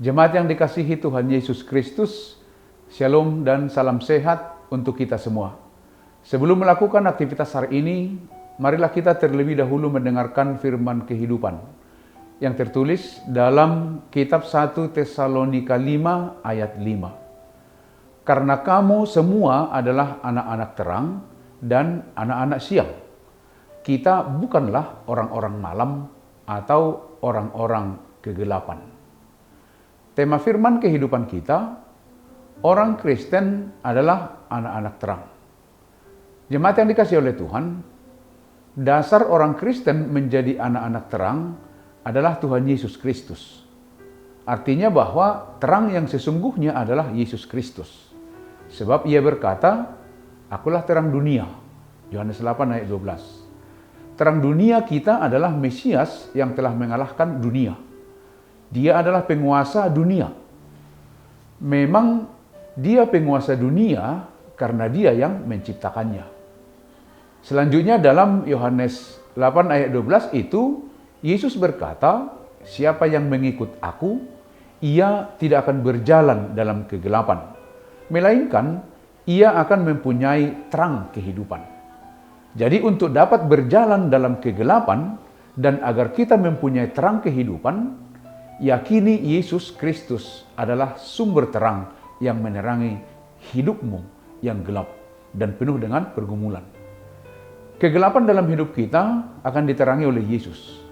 Jemaat yang dikasihi Tuhan Yesus Kristus, Shalom dan salam sehat untuk kita semua. Sebelum melakukan aktivitas hari ini, marilah kita terlebih dahulu mendengarkan firman kehidupan yang tertulis dalam kitab 1 Tesalonika 5 ayat 5. Karena kamu semua adalah anak-anak terang dan anak-anak siang. Kita bukanlah orang-orang malam atau orang-orang kegelapan. Tema firman kehidupan kita, orang Kristen adalah anak-anak terang. Jemaat yang dikasihi oleh Tuhan, dasar orang Kristen menjadi anak-anak terang adalah Tuhan Yesus Kristus. Artinya bahwa terang yang sesungguhnya adalah Yesus Kristus. Sebab ia berkata, akulah terang dunia. Yohanes 8 ayat 12. Terang dunia kita adalah Mesias yang telah mengalahkan dunia. Dia adalah penguasa dunia. Memang dia penguasa dunia karena dia yang menciptakannya. Selanjutnya dalam Yohanes 8 ayat 12 itu, Yesus berkata, siapa yang mengikut aku, ia tidak akan berjalan dalam kegelapan, melainkan ia akan mempunyai terang kehidupan. Jadi untuk dapat berjalan dalam kegelapan dan agar kita mempunyai terang kehidupan, yakini Yesus Kristus adalah sumber terang yang menerangi hidupmu yang gelap dan penuh dengan pergumulan. Kegelapan dalam hidup kita akan diterangi oleh Yesus,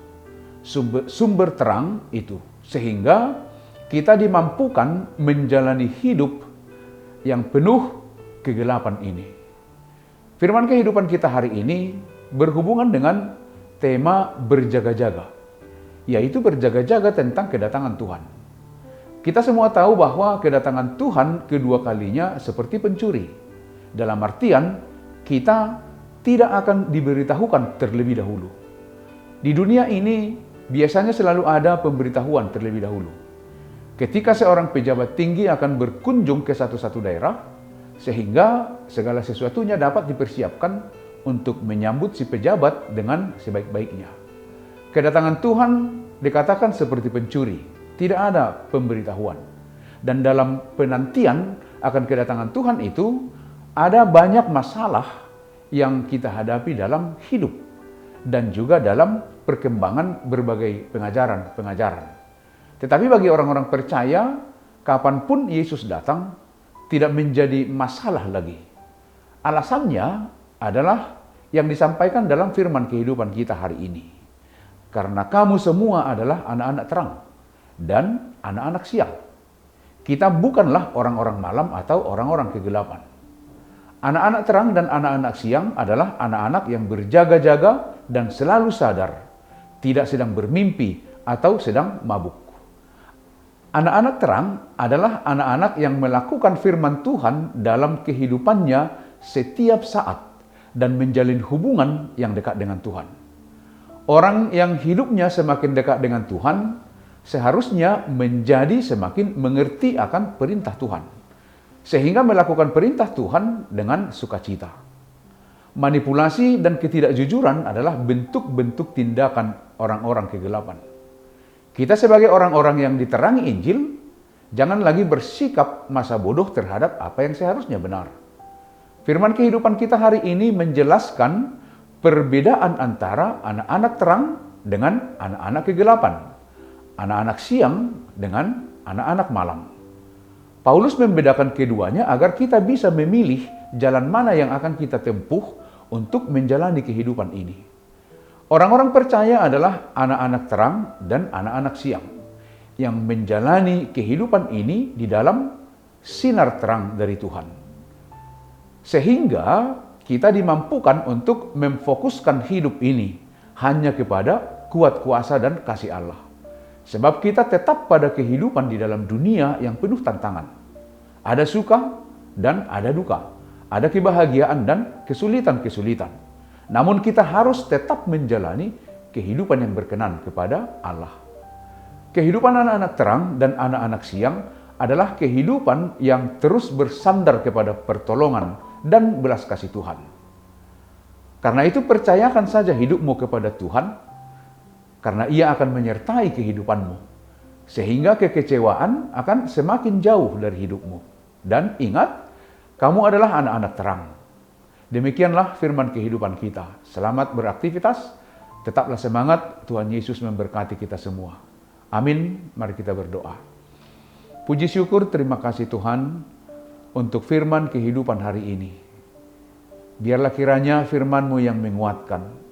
sumber terang itu, sehingga kita dimampukan menjalani hidup yang penuh kegelapan ini. Firman kehidupan kita hari ini berhubungan dengan tema berjaga-jaga, yaitu berjaga-jaga tentang kedatangan Tuhan. Kita semua tahu bahwa kedatangan Tuhan kedua kalinya seperti pencuri. Dalam artian, kita tidak akan diberitahukan terlebih dahulu. Di dunia ini, biasanya selalu ada pemberitahuan terlebih dahulu. Ketika seorang pejabat tinggi akan berkunjung ke satu daerah, sehingga segala sesuatunya dapat dipersiapkan untuk menyambut si pejabat dengan sebaik-baiknya. Kedatangan Tuhan dikatakan seperti pencuri, tidak ada pemberitahuan. Dan dalam penantian akan kedatangan Tuhan itu, ada banyak masalah yang kita hadapi dalam hidup dan juga dalam perkembangan berbagai pengajaran. Tetapi bagi orang-orang percaya, kapanpun Yesus datang, tidak menjadi masalah lagi. Alasannya adalah yang disampaikan dalam firman kehidupan kita hari ini. Karena kamu semua adalah anak-anak terang dan anak-anak siang. Kita bukanlah orang-orang malam atau orang-orang kegelapan. Anak-anak terang dan anak-anak siang adalah anak-anak yang berjaga-jaga dan selalu sadar, tidak sedang bermimpi atau sedang mabuk. Anak-anak terang adalah anak-anak yang melakukan firman Tuhan dalam kehidupannya setiap saat dan menjalin hubungan yang dekat dengan Tuhan. Orang yang hidupnya semakin dekat dengan Tuhan, seharusnya menjadi semakin mengerti akan perintah Tuhan, sehingga melakukan perintah Tuhan dengan sukacita. Manipulasi dan ketidakjujuran adalah bentuk-bentuk tindakan orang-orang kegelapan. Kita sebagai orang-orang yang diterangi Injil, jangan lagi bersikap masa bodoh terhadap apa yang seharusnya benar. Firman kehidupan kita hari ini menjelaskan perbedaan antara anak-anak terang dengan anak-anak kegelapan, anak-anak siang dengan anak-anak malam. Paulus membedakan keduanya agar kita bisa memilih jalan mana yang akan kita tempuh untuk menjalani kehidupan ini. Orang-orang percaya adalah anak-anak terang dan anak-anak siang yang menjalani kehidupan ini di dalam sinar terang dari Tuhan. Sehingga kita dimampukan untuk memfokuskan hidup ini hanya kepada kuat kuasa dan kasih Allah. Sebab kita tetap pada kehidupan di dalam dunia yang penuh tantangan. Ada suka dan ada duka. Ada kebahagiaan dan kesulitan-kesulitan. Namun kita harus tetap menjalani kehidupan yang berkenan kepada Allah. Kehidupan anak-anak terang dan anak-anak siang adalah kehidupan yang terus bersandar kepada pertolongan dan belas kasih Tuhan. Karena itu percayakan saja hidupmu kepada Tuhan, karena Ia akan menyertai kehidupanmu. sehingga kekecewaan akan semakin jauh dari hidupmu. Dan ingat, kamu adalah anak-anak terang. Demikianlah firman kehidupan kita. Selamat beraktivitas, tetaplah semangat, Tuhan Yesus memberkati kita semua. Amin, mari kita berdoa. Puji syukur, terima kasih Tuhan untuk firman kehidupan hari ini. Biarlah kiranya firman-Mu yang menguatkan,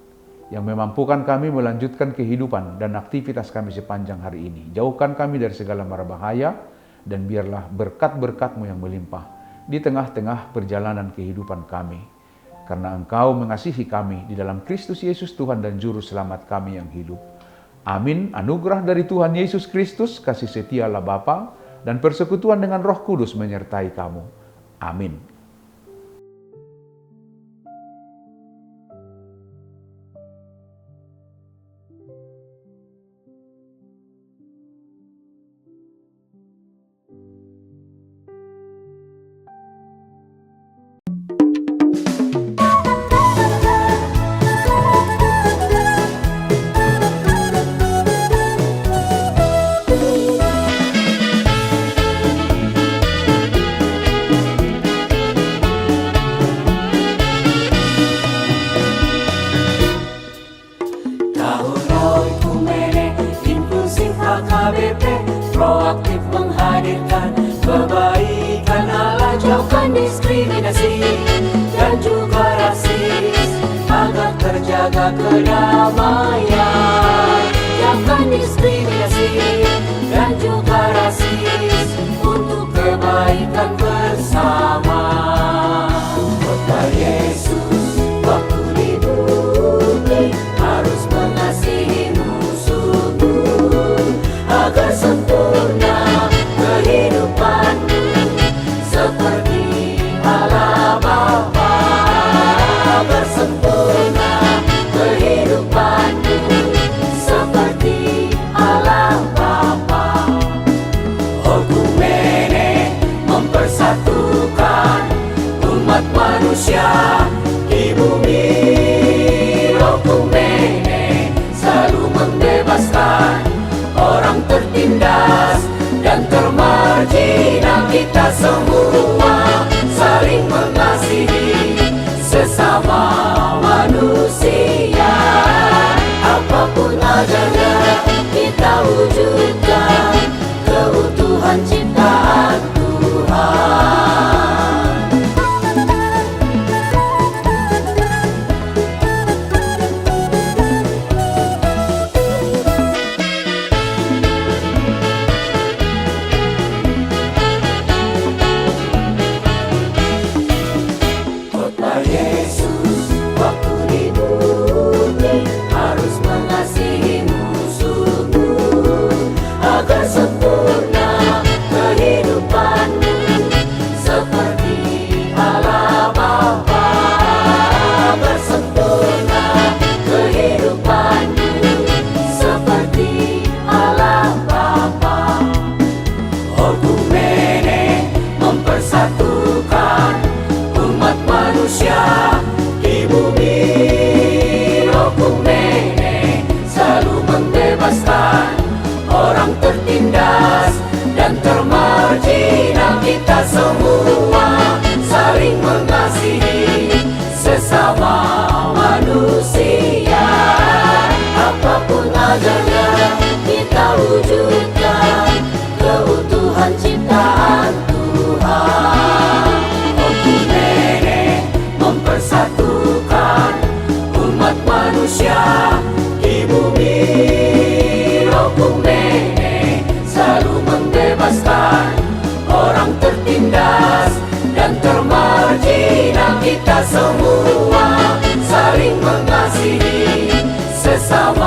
yang memampukan kami melanjutkan kehidupan dan aktivitas kami sepanjang hari ini. Jauhkan kami dari segala mara bahaya, dan biarlah berkat-berkat-Mu yang melimpah di tengah-tengah perjalanan kehidupan kami. Karena Engkau mengasihi kami di dalam Kristus Yesus Tuhan dan Juru Selamat kami yang hidup. Amin. Anugerah dari Tuhan Yesus Kristus, kasih setia Allah Bapa, dan persekutuan dengan Roh Kudus menyertai kamu. Amin. Proaktif menghadirkan kebaikan Allah, jauhkan diskriminasi dan juga rasis, agar terjaga kedamaian. Jauhkan diskriminasi dan juga rasis untuk kebaikan bersama. Kota Yesus waktu di bumi harus mengasihi musuhmu, agar sempurna kehidupanmu seperti Allah Bapa. Agar sempurna kehidupanmu seperti Allah Bapa. Okumene mempersatukan umat manusia di bumi. Okumene selalu membebaskan orang tertindas dan termarginal. Kita semua saling mengasihi sesama manusia. Apapun adanya kita wujudkan keutuhan ciptaan Tuhan. Mempersatukan umat manusia di bumi. Okumene selalu membebaskan orang tertindas dan termarginal. Kita semua saling mengasihi sesama manusia. Apapun adanya kita wujudkan keutuhan ciptaan Tuhan. Okumene mempersatukan umat manusia di bumi. Okumene selalu membebaskan orang tertindas dan termarginal. Kita semua saling mengasihi sesama